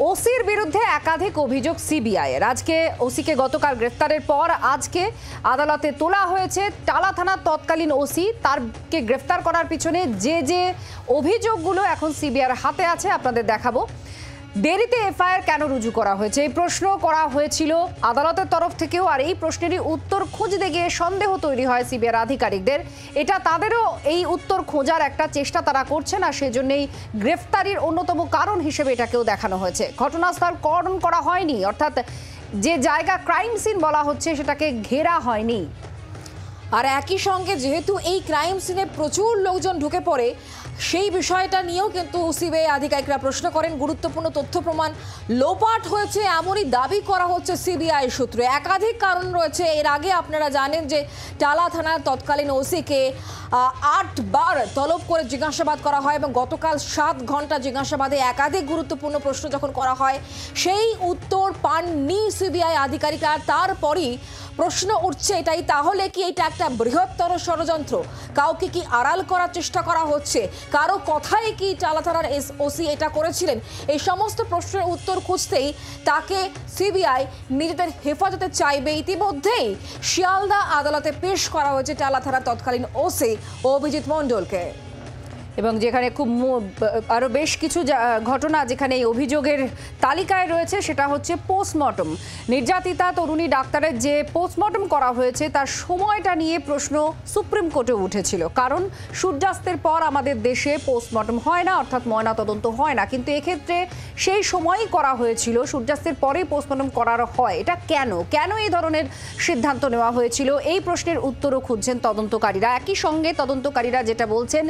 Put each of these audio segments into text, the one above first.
ওসির বিরুদ্ধে একাধিক অভিযোগ সিবিআইয়ের। আজকে ওসিকে গতকাল গ্রেফতারের পর আজকে আদালতে তোলা হয়েছে টালা থানার তৎকালীন ওসি। তারকে গ্রেফতার করার পিছনে যে অভিযোগগুলো এখন সিবিআইয়ের হাতে আছে আপনাদের দেখাবো। দেরিতে এফআইআর কেন রুজু করা হয়েছে এই প্রশ্ন করা হয়েছিল আদালতের তরফ থেকেও, আর এই প্রশ্নেরই উত্তর খুঁজতে গিয়ে সন্দেহ তৈরি হয় সিবিআইয়ের আধিকারিকদের। এটা তাদেরও এই উত্তর খোঁজার একটা চেষ্টা তারা করছেন, আর সেজন্যই গ্রেফতারির অন্যতম কারণ হিসেবে এটাকেও দেখানো হয়েছে। ঘটনাস্থল কর্ডন করা হয়নি, অর্থাৎ যে জায়গা ক্রাইম সিন বলা হচ্ছে সেটাকে ঘেরা হয়নি। আর একই সঙ্গে যেহেতু এই ক্রাইম সিনে প্রচুর লোকজন ঢুকে পড়ে, সেই বিষয়টা নিয়েও কিন্তু সিবিআই আধিকারিকরা প্রশ্ন করেন। গুরুত্বপূর্ণ তথ্য প্রমাণ লোপাট হয়েছে এমনই দাবি করা হচ্ছে সিবিআই সূত্রে। একাধিক কারণ রয়েছে। এর আগে আপনারা জানেন যে টালা থানার তৎকালীন ওসিকে 8 বার তলব করে জিজ্ঞাসাবাদ করা হয় এবং গতকাল 7 ঘন্টা জিজ্ঞাসাবাদে একাধিক গুরুত্বপূর্ণ প্রশ্ন যখন করা হয় সেই উত্তর পাননি সিবিআই আধিকারিকরা। তারপরই প্রশ্ন উঠছে এটাই, তাহলে কি এটা একটা বৃহত্তর ষড়যন্ত্র? কাউকে কি আড়াল করার চেষ্টা করা হচ্ছে? কারো কথাই কি টালা থানার ওসি এটা করেছিলেন? এই সমস্ত প্রশ্নের উত্তর খুঁজতেই তাকে সিবিআই নিজেদের হেফাজতে চাইবে। ইতিমধ্যেই শিয়ালদা আদালতে পেশ করা হয়েছে টালা থানার তৎকালীন ওসি অভিজিৎ মণ্ডলকে। এবং যেখানে খুব আরও বেশ কিছু ঘটনা যেখানে এই অভিযোগের তালিকায় রয়েছে, সেটা হচ্ছে পোস্টমর্টম। নির্যাতিতা তরুণী ডাক্তারের যে পোস্টমর্টম করা হয়েছে তার সময়টা নিয়ে প্রশ্ন সুপ্রিম কোর্টে উঠেছিল, কারণ সূর্যাস্তের পর আমাদের দেশে পোস্টমর্টম হয় না, অর্থাৎ ময়নাতদন্ত হয় না। কিন্তু এক্ষেত্রে সেই সময়ই করা হয়েছিল, সূর্যাস্তের পরেই পোস্টমর্টম করার হয়। এটা কেন এই ধরনের সিদ্ধান্ত নেওয়া হয়েছিল, এই প্রশ্নের উত্তরও খুঁজছেন তদন্তকারীরা। একই সঙ্গে তদন্তকারীরা যেটা বলছেন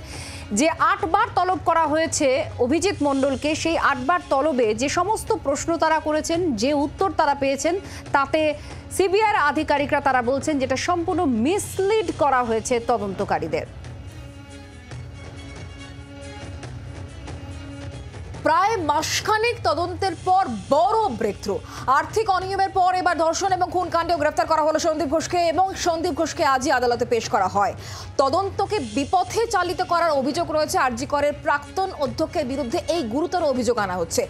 যে 8 বার তলব করা হয়েছে অভিজিৎ মণ্ডলকে, সেই 8 বার তলবে যে সমস্ত প্রশ্ন তারা করেছেন, যে উত্তর তারা পেয়েছেন, তাতে সিবিআইয়ের আধিকারিকরা তারা বলছেন যেটা সম্পূর্ণ মিসলিড করা হয়েছে তদন্তকারীদের। প্রায় মাসখানেক তদন্তের পর বড় ব্রেকথ্রু। আর্থিক অনিয়মের পর এবার ধর্ষণ এবং খুন কাণ্ডেও গ্রেফতার করা হলো সন্দীপ ঘোষকে, এবং সন্দীপ ঘোষকে আজই আদালতে পেশ করা হয়। তদন্তকে বিপথে চালিত করার অভিযোগ রয়েছে আরজি করের প্রাক্তন অধ্যক্ষের বিরুদ্ধে। এই গুরুতর অভিযোগ আনা হচ্ছে।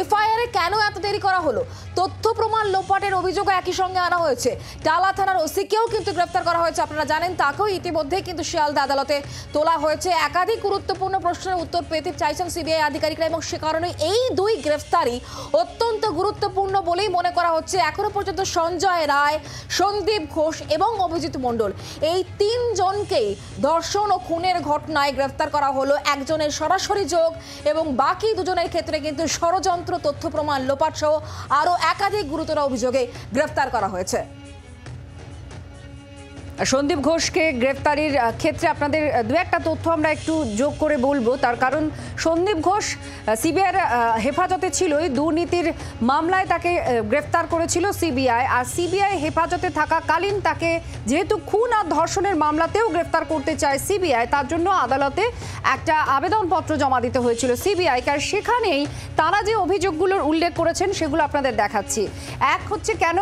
এফআইআরে কেন এত দেরি করা হলো? তথ্য প্রমাণ লোপাটের অভিযোগ একই সঙ্গে আনা হয়েছে। টালা থানার ওসিকেও কিন্তু গ্রেফতার করা হয়েছে, আপনারা জানেন। তাকেও ইতিমধ্যে কিন্তু শিয়ালদা আদালতে তোলা হয়েছে। একাধিক গুরুত্বপূর্ণ প্রশ্নের উত্তর পেতে চাইছেন সিবিআই আধিকারিকরা, এবং সে কারণে এই দুই গ্রেফতারি অত্যন্ত গুরুত্বপূর্ণ বলেই মনে করা হচ্ছে। এখনো পর্যন্ত সঞ্জয় রায়, সন্দীপ ঘোষ এবং অভিজিৎ মণ্ডল, এই 3 জনকেই ধর্ষণ ও খুনের ঘটনায় গ্রেফতার করা হলো। একজনের সরাসরি যোগ এবং বাকি 2 জনের ক্ষেত্রে কিন্তু ষড়যন্ত্র, তথ্য প্রমাণ লোপাট সহ আরও একাধিক গুরুতর অভিযোগে গ্রেফতার করা হয়েছে। সন্দীপ ঘোষকে গ্রেফতারির ক্ষেত্রে আপনাদের 2-1টা তথ্য আমরা একটু যোগ করে বলবো। তার কারণ সন্দীপ ঘোষ সিবিআইয়ের হেফাজতে ছিলই, দুর্নীতির মামলায় তাকে গ্রেফতার করেছিল সিবিআই। আর সিবিআই হেফাজতে থাকাকালীন তাকে যেহেতু খুন আর ধর্ষণের মামলাতেও গ্রেফতার করতে চায় সিবিআই, তার জন্য আদালতে একটা আবেদনপত্র জমা দিতে হয়েছিল সিবিআই। কারণ সেখানেই তারা যে অভিযোগগুলোর উল্লেখ করেছেন সেগুলো আপনাদের দেখাচ্ছি। এক হচ্ছে কেন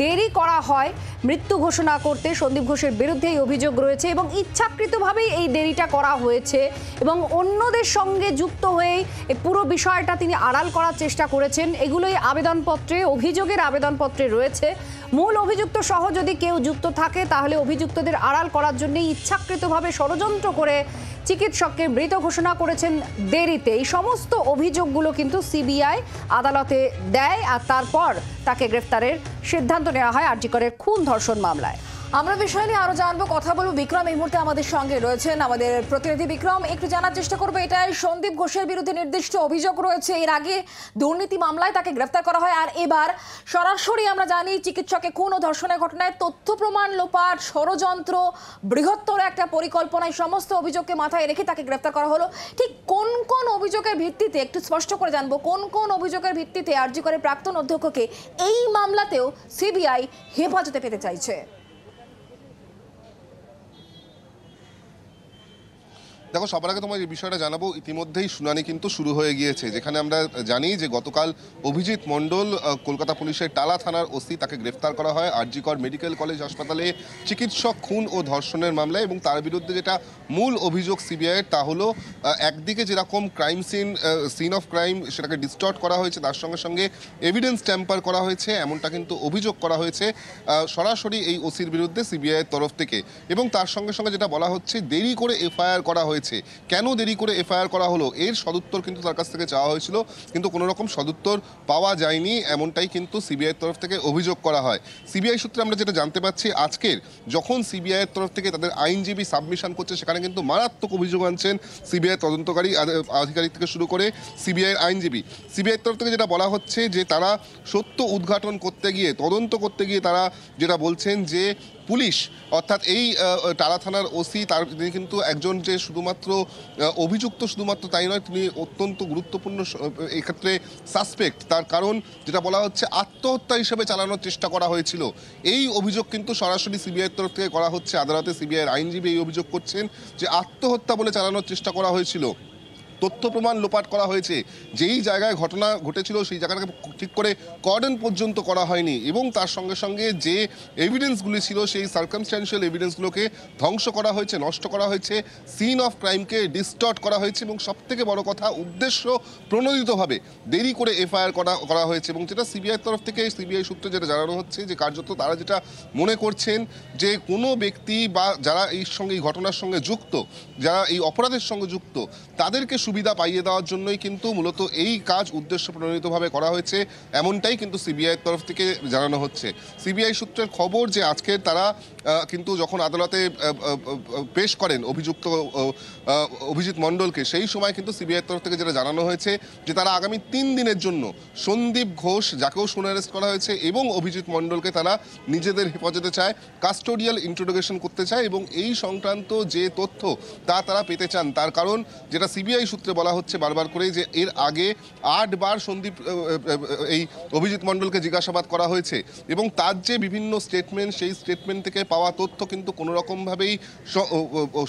দেরি করা হয় মৃত্যু ঘোষণা করতে, সন্দীপ ঘোষের বিরুদ্ধে এই অভিযোগ রয়েছে এবং ইচ্ছাকৃতভাবেই এই দেরিটা করা হয়েছে এবং অন্যদের সঙ্গে যুক্ত হয়েই এই পুরো বিষয়টা তিনি আড়াল করার চেষ্টা করেছেন। এগুলোই আবেদনপত্রে, অভিযোগের আবেদনপত্রে রয়েছে। মূল অভিযুক্ত সহ যদি কেউ যুক্ত থাকে তাহলে অভিযুক্তদের আড়াল করার জন্য ইচ্ছাকৃতভাবে ষড়যন্ত্র করে চিকিৎসককে মৃত ঘোষণা করেছেন দেরিতে। এই সমস্ত অভিযোগগুলো কিন্তু সিবিআই আদালতে দেয়, আর তারপর তাকে গ্রেফতারের সিদ্ধান্ত নেওয়া হয় আরজি করের খুন ধর্ষণ মামলায়। আমরা বিষয় নিয়ে আরো জানবো, কথা বলবো। বিক্রম এই মুহূর্তে আমাদের সঙ্গে রয়েছেন, আমাদের প্রতিনিধি বিক্রম। একটু জানার চেষ্টা করবো, এটাই সন্দীপ ঘোষের বিরুদ্ধে নির্দিষ্ট অভিযোগ রয়েছে। এর আগে দুর্নীতি মামলায় তাকে গ্রেফতার করা হয়, আর এবার সরাসরি আমরা জানি চিকিৎসকে খুন ও ধর্ষণের ঘটনায় তথ্য প্রমাণ লোপাট, ষড়যন্ত্র, বৃহত্তর একটা পরিকল্পনা, এই সমস্ত অভিযোগকে মাথায় রেখে তাকে গ্রেফতার করা হলো। ঠিক কোন কোন অভিযোগের ভিত্তিতে একটু স্পষ্ট করে জানবো, কোন কোন অভিযোগের ভিত্তিতে আরজি করের প্রাক্তন অধ্যক্ষকে এই মামলাতেও সিবিআই হেফাজতে পেতে চাইছে? দেখো, সবার আগে তোমার এই বিষয়টা জানাবো, ইতিমধ্যেই শুনানি কিন্তু শুরু হয়ে গিয়েছে, যেখানে আমরা জানি যে গতকাল অভিজিৎ মণ্ডল কলকাতা পুলিশের টালা থানার ওসি, তাকে গ্রেফতার করা হয় আর.জি. কর মেডিকেল কলেজ হাসপাতালে চিকিৎসক খুন ও ধর্ষণের মামলায়। এবং তার বিরুদ্ধে যেটা মূল অভিযোগ সিবিআইয়ের, তা হলো একদিকে যেরকম ক্রাইম সিন অফ ক্রাইম সেটাকে ডিস্টর্ট করা হয়েছে, তার সঙ্গে সঙ্গে এভিডেন্স ট্যাম্পার করা হয়েছে, এমনটা কিন্তু অভিযোগ করা হয়েছে সরাসরি এই ওসির বিরুদ্ধে সিবিআইয়ের তরফ থেকে। এবং তার সঙ্গে সঙ্গে যেটা বলা হচ্ছে, দেরি করে এফআইআর করা হয়েছে। কেন দেরি করে এফআইআর করা হলো, এর সদুত্তর কিন্তু তার কাছ থেকে চাওয়া হয়েছিল, কিন্তু কোনো রকম সদুত্তর পাওয়া যায়নি, এমনটাই কিন্তু সিবিআইয়ের তরফ থেকে অভিযোগ করা হয়। সিবিআই সূত্রে আমরা যেটা জানতে পারছি, আজকের যখন সিবিআইয়ের তরফ থেকে তাদের আইনজীবী সাবমিশন করছে, সেখানে কিন্তু মারাত্মক অভিযোগ আনছেন সিবিআই তদন্তকারী আধিকারিক থেকে শুরু করে সিবিআইয়ের আইনজীবী। সিবিআইয়ের তরফ থেকে যেটা বলা হচ্ছে যে তারা সত্য উদ্ঘাটন করতে গিয়ে, তদন্ত করতে গিয়ে তারা যেটা বলছেন যে পুলিশ, অর্থাৎ এই টালা থানার ওসি, তিনি কিন্তু একজন যে শুধুমাত্র অভিযুক্ত শুধুমাত্র তাই নয়, তিনি অত্যন্ত গুরুত্বপূর্ণ এক্ষেত্রে সাসপেক্ট। তার কারণ যেটা বলা হচ্ছে, আত্মহত্যা হিসেবে চালানোর চেষ্টা করা হয়েছিল। এই অভিযোগ কিন্তু সরাসরি সিবিআইয়ের তরফ থেকে করা হচ্ছে। আদালতে সিবিআইয়ের আইনজীবী এই অভিযোগ করছেন যে আত্মহত্যা বলে চালানোর চেষ্টা করা হয়েছিল, তথ্য প্রমাণ লোপাট করা হয়েছে, যেই জায়গায় ঘটনা ঘটেছিল সেই জায়গাটাকে ঠিক করে কর্ডন পর্যন্ত করা হয়নি, এবং তার সঙ্গে সঙ্গে যে এভিডেন্সগুলি ছিল সেই সার্কামস্ট্যান্সিয়াল এভিডেন্সগুলোকে ধ্বংস করা হয়েছে, নষ্ট করা হয়েছে, সিন অফ ক্রাইমকে ডিস্টর্ট করা হয়েছে, এবং সবথেকে বড় কথা, উদ্দেশ্য প্রণোদিতভাবে দেরি করে এফআইআর করা হয়েছে। এবং যেটা সিবিআইয়ের তরফ থেকে, সিবিআই সূত্রে যেটা জানানো হচ্ছে, যে কার্যত তারা যেটা মনে করছেন যে কোনো ব্যক্তি বা যারা এই ঘটনার সঙ্গে যুক্ত, যারা এই অপরাধের সঙ্গে যুক্ত, তাদেরকে সুবিধা পাইয়ে দেওয়ার জন্যই কিন্তু মূলত এই কাজ উদ্দেশ্য প্রণোদিতভাবে করা হয়েছে, এমনটাই কিন্তু সিবিআইয়ের তরফ থেকে জানানো হচ্ছে। সিবিআই সূত্রের খবর যে আজকের তারা কিন্তু যখন আদালতে পেশ করেন অভিজিৎ মণ্ডলকে, সেই সময় কিন্তু সিবিআইয়ের তরফ থেকে যেটা জানানো হয়েছে যে তারা আগামী 3 দিনের জন্য সন্দীপ ঘোষ, যাকেও শুনে অ্যারেস্ট করা হয়েছে, এবং অভিজিৎ মণ্ডলকে তারা নিজেদের হেফাজতে চায়, কাস্টোডিয়াল ইন্ট্রোগেশন করতে চায়, এবং এই সংক্রান্ত যে তথ্য তারা পেতে চান। তার কারণ যেটা সিবিআই সূত্রে বলা হচ্ছে বারবার করে, যে এর আগে 8 বার এই অভিজিৎ মণ্ডলকে জিজ্ঞাসাবাদ করা হয়েছে, এবং তার যে বিভিন্ন স্টেটমেন্ট, সেই স্টেটমেন্ট থেকে পাওয়া তথ্য কিন্তু কোনো রকমভাবেই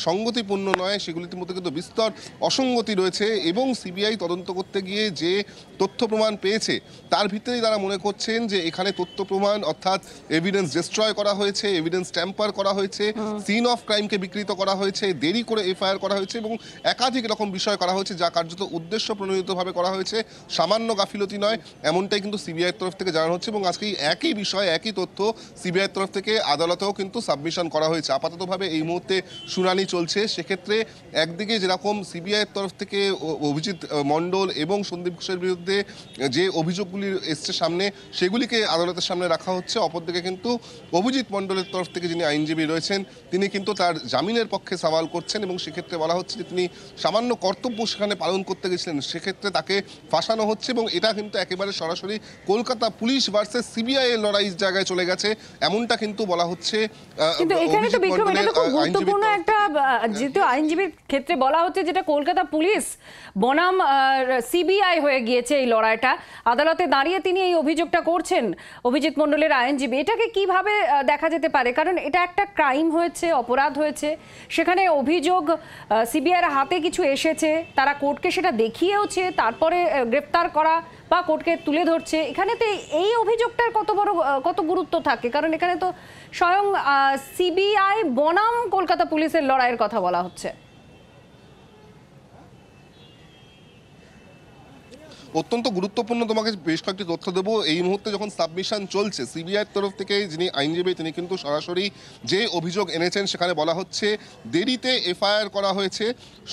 সঙ্গতিপূর্ণ নয়, সেগুলির মধ্যে কিন্তু বিস্তর অসঙ্গতি রয়েছে। এবং সিবিআই তদন্ত করতে গিয়ে যে তথ্য প্রমাণ পেয়েছে, তার ভিতরেই তারা মনে করছেন যে এখানে তথ্য প্রমাণ, অর্থাৎ এভিডেন্স ডিস্ট্রয় করা হয়েছে, এভিডেন্স ট্যাম্পার করা হয়েছে, সিন অফ ক্রাইমকে বিকৃত করা হয়েছে, দেরি করে এফআইআর করা হয়েছে, এবং একাধিক রকম বিষয় করা হয়েছে, যা কার্যত উদ্দেশ্য প্রণোদিতভাবে করা হয়েছে, সামান্য গাফিলতি নয়, এমনটাই কিন্তু সিবিআইয়ের তরফ থেকে জানানো হচ্ছে। এবং আজকে একই বিষয়, একই তথ্য সিবিআইয়ের তরফ থেকে আদালতেও কিন্তু সাবমিশন করা হয়েছে। আপাততভাবে এই মুহূর্তে শুনানি চলছে। সেক্ষেত্রে একদিকে যেরকম সিবিআইয়ের তরফ থেকে অভিজিৎ মণ্ডল এবং সন্দীপ ঘোষের বিরুদ্ধে যে অভিযোগগুলি এসছে সামনে, সেগুলিকে আদালতের সামনে রাখা হচ্ছে, অপরদিকে কিন্তু অভিজিৎ মণ্ডলের তরফ থেকে যিনি আইনজীবী রয়েছেন, তিনি কিন্তু তার জামিনের পক্ষে সওয়াল করছেন, এবং সেক্ষেত্রে বলা হচ্ছে যে তিনি সামান্য কর্তব্য সেখানে পালন করতে গেছিলেন, সেক্ষেত্রে তাকে ফাঁসানো হচ্ছে। এবং এটা কিন্তু একেবারে সরাসরি কলকাতা পুলিশ ভার্সেস সিবিআই এর লড়াই জায়গায় চলে গেছে, এমনটা কিন্তু বলা হচ্ছে। কিন্তু এখানে তো বিক্রম, এটা তো খুব গুরুত্বপূর্ণ একটা, যেহেতু আইনজীবীর ক্ষেত্রে বলা হচ্ছে, যেটা কলকাতা পুলিশ বনাম সিবিআই হয়ে গিয়েছে এই লড়াইটা, আদালতে দাঁড়িয়ে তিনি এই অভিযোগটা করছেন অভিজিৎ মণ্ডলের আইনজীবী। এটাকে কিভাবে দেখা যেতে পারে? কারণ এটা একটা ক্রাইম হয়েছে, অপরাধ হয়েছে, সেখানে অভিযোগ সিবিআইয়ের হাতে কিছু এসেছে, তারা কোর্টকে সেটা দেখিয়েওছে, তারপরে গ্রেফতার করা বা কোর্টকে তুলে ধরছে। এখানেতে এই অভিযোগটার কত গুরুত্ব থাকে? কারণ এখানে তো স্বয়ং সিবিআই বনাম কলকাতা পুলিশের লড়াইয়ের কথা বলা হচ্ছে। অত্যন্ত গুরুত্বপূর্ণ, তোমাকে বেশ কয়েকটি তথ্য দেবো। এই মুহূর্তে যখন সাবমিশন চলছে, সিবিআইয়ের তরফ থেকে যিনি আইনজীবী, তিনি কিন্তু সরাসরি যে অভিযোগ এনেছেন, সেখানে বলা হচ্ছে দেরিতে এফআইআর করা হয়েছে,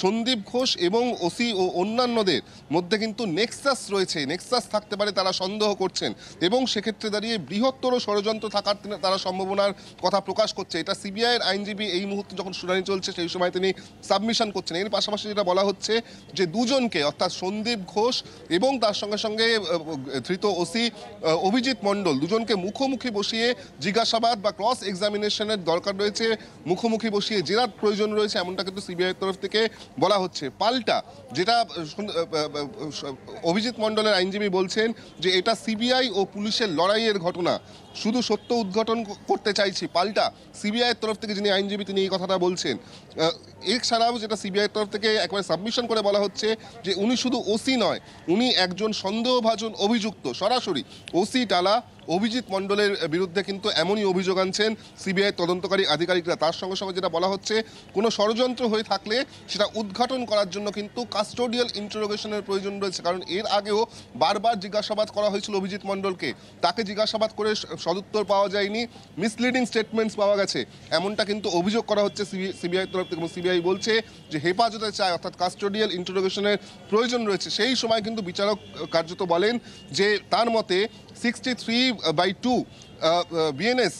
সন্দীপ ঘোষ এবং ওসি ও অন্যান্যদের মধ্যে কিন্তু নেক্সাস রয়েছে, নেক্সাস থাকতে পারে তারা সন্দেহ করছেন, এবং সেক্ষেত্রে দাঁড়িয়ে বৃহত্তর ষড়যন্ত্র থাকার তারা সম্ভাবনার কথা প্রকাশ করছে। এটা সিবিআইয়ের আইনজীবী এই মুহূর্তে যখন শুনানি চলছে, সেই সময় তিনি সাবমিশন করছেন। এর পাশাপাশি যেটা বলা হচ্ছে যে দুজনকে, অর্থাৎ সন্দীপ ঘোষ এবং তার সঙ্গে সঙ্গে ধৃত ওসি অভিজিৎ মণ্ডল দুজনকে মুখোমুখি বসিয়ে জিজ্ঞাসাবাদ বা ক্রস এক্সামিনেশনের দরকার রয়েছে, মুখোমুখি বসিয়ে জেরার প্রয়োজন রয়েছে, এমনটা কিন্তু সিবিআইয়ের তরফ থেকে বলা হচ্ছে। পাল্টা যেটা অভিজিৎ মণ্ডলের আইনজীবী বলছেন যে এটা সিবিআই ও পুলিশের লড়াইয়ের ঘটনা, শুধু সত্য উদ্ঘাটন করতে চাইছি। পাল্টা সিবিআইয়ের তরফ থেকে যিনি আইনজীবী তিনি এই কথাটা বলছেন। এছাড়াও যেটা সিবিআইয়ের তরফ থেকে একবারে সাবমিশন করে বলা হচ্ছে যে উনি শুধু ওসি নয়, উনি একজন সন্দেহভাজন অভিযুক্ত। সরাসরি ওসি টালা অভিজিৎ মণ্ডলের বিরুদ্ধে কিন্তু এমনই অভিযোগ আনছেন সিবিআই তদন্তকারী আধিকারিকরা। তার সঙ্গে সঙ্গে যেটা বলা হচ্ছে কোনো ষড়যন্ত্র হয়ে থাকলে সেটা উদ্ঘাটন করার জন্য কিন্তু কাস্টোডিয়াল ইন্টারোগেশনের প্রয়োজন রয়েছে, কারণ এর আগেও বারবার জিজ্ঞাসাবাদ করা হয়েছিল অভিজিৎ মণ্ডলকে, তাকে জিজ্ঞাসাবাদ করে সদুত্তর পাওয়া যায়নি, মিসলিডিং স্টেটমেন্টস পাওয়া গেছে, এমনটা কিন্তু অভিযোগ করা হচ্ছে সিবিআই তরফ থেকে। সিবিআই বলছে যে হেফাজতে চায় অর্থাৎ কাস্টোডিয়াল ইন্টারোগেশনের প্রয়োজন রয়েছে। সেই সময় কিন্তু বিচারক কার্যত বলেন যে তার মতে 63/2 বিএনএস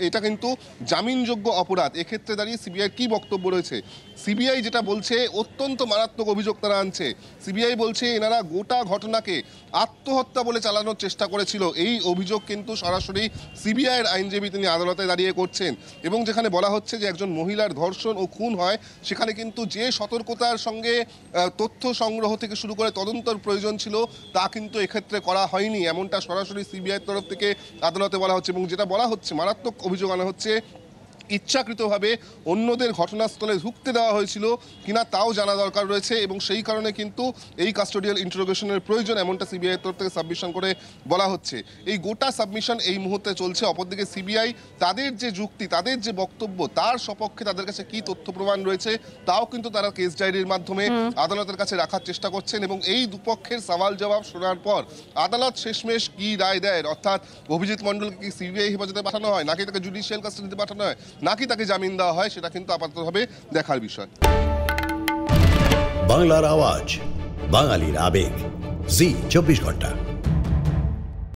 এটা কিন্তু জামিনযোগ্য অপরাধ। এক্ষেত্রে দাঁড়িয়ে সিবিআই কি বক্তব্য রয়েছে? সিবিআই যেটা বলছে অত্যন্ত মারাত্মক অভিযোগ তারা আনছে। সিবিআই বলছে এনারা গোটা ঘটনাকে আত্মহত্যা বলে চালানোর চেষ্টা করেছিল। এই অভিযোগ কিন্তু সরাসরি সিবিআইয়ের আইনজীবী তিনি আদালতে দাঁড়িয়ে করছেন, এবং যেখানে বলা হচ্ছে যে একজন মহিলার ধর্ষণ ও খুন হয় সেখানে কিন্তু যে সতর্কতার সঙ্গে তথ্য সংগ্রহ থেকে শুরু করে তদন্তর প্রয়োজন ছিল তা কিন্তু এক্ষেত্রে করা হয়নি, এমনটা সরাসরি সিবিআইয়ের তরফ থেকে আদালতে বলা হচ্ছে। এবং যেটা বলা হচ্ছে মারাত্মক অভিযোগ আনা হচ্ছে ইচ্ছাকৃতভাবে অন্যদের ঘটনাস্থলে ঢুকতে দেওয়া হয়েছিল কিনা তাও জানা দরকার রয়েছে, এবং সেই কারণে কিন্তু এই কাস্টোডিয়াল ইন্টারোগেশনের প্রয়োজন, এমনটা সিবিআইয়ের তরফ থেকে সাবমিশন করে বলা হচ্ছে। এই গোটা সাবমিশন এই মুহূর্তে চলছে। অপরদিকে সিবিআই তাদের যে যুক্তি, তাদের যে বক্তব্য, তার সপক্ষে তাদের কাছে কি তথ্য প্রমাণ রয়েছে তাও কিন্তু তারা কেস ডায়েরির মাধ্যমে আদালতের কাছে রাখার চেষ্টা করছেন, এবং এই দুপক্ষের সওয়াল জবাব শোনার পর আদালত শেষমেশ কি রায় দেয়, অর্থাৎ অভিজিৎ মণ্ডলকে কি সিবিআই হেফাজতে পাঠানো হয় নাকি তাকে জুডিশিয়াল কাস্টাডিতে পাঠানো হয় নাকি তাকে জামিন দেওয়া হয়, সেটা কিন্তু আপাততভাবে দেখার বিষয়। বাংলার আওয়াজ, বাঙালির আবেগ, জি 24 ঘন্টা।